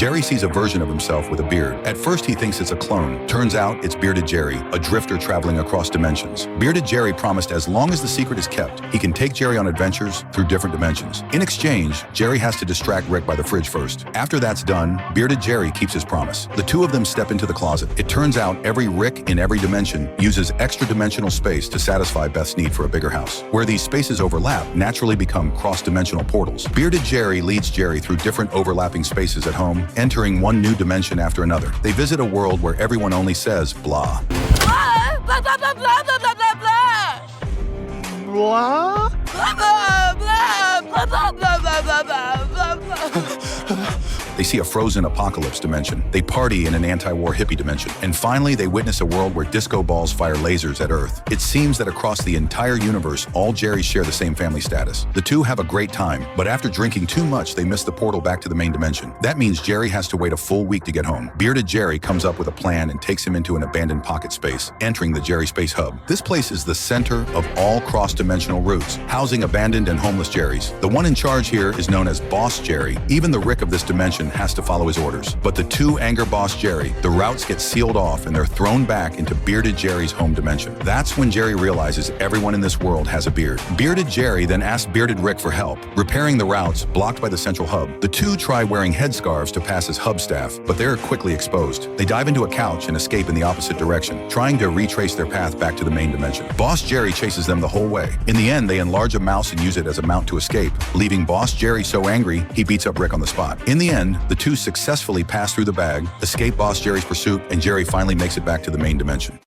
Jerry sees a version of himself with a beard. At first, he thinks it's a clone. Turns out, it's Bearded Jerry, a drifter traveling across dimensions. Bearded Jerry promised as long as the secret is kept, he can take Jerry on adventures through different dimensions. In exchange, Jerry has to distract Rick by the fridge first. After that's done, Bearded Jerry keeps his promise. The two of them step into the closet. It turns out every Rick in every dimension uses extra-dimensional space to satisfy Beth's need for a bigger house. Where these spaces overlap naturally become cross-dimensional portals. Bearded Jerry leads Jerry through different overlapping spaces at home, entering one new dimension after another. They visit a world where everyone only says blah. Blah, blah, blah, blah, blah, blah, blah, blah, blah. Blah? Blah, blah, blah, blah, blah, blah, blah, blah, blah, blah. They see a frozen apocalypse dimension. They party in an anti-war hippie dimension. And finally, they witness a world where disco balls fire lasers at Earth. It seems that across the entire universe, all Jerrys share the same family status. The two have a great time, but after drinking too much, they miss the portal back to the main dimension. That means Jerry has to wait a full week to get home. Bearded Jerry comes up with a plan and takes him into an abandoned pocket space, entering the Jerry Space Hub. This place is the center of all cross-dimensional routes, housing abandoned and homeless Jerrys. The one in charge here is known as Boss Jerry. Even the Rick of this dimension has to follow his orders. But the two anger Boss Jerry, the routes get sealed off and they're thrown back into Bearded Jerry's home dimension. That's when Jerry realizes everyone in this world has a beard. Bearded Jerry then asks Bearded Rick for help, repairing the routes blocked by the central hub. The two try wearing headscarves to pass as hub staff, but they're quickly exposed. They dive into a couch and escape in the opposite direction, trying to retrace their path back to the main dimension. Boss Jerry chases them the whole way. In the end, they enlarge a mouse and use it as a mount to escape, leaving Boss Jerry so angry, he beats up Rick on the spot. In the end, the two successfully pass through the bag, escape Boss Jerry's pursuit, and Jerry finally makes it back to the main dimension.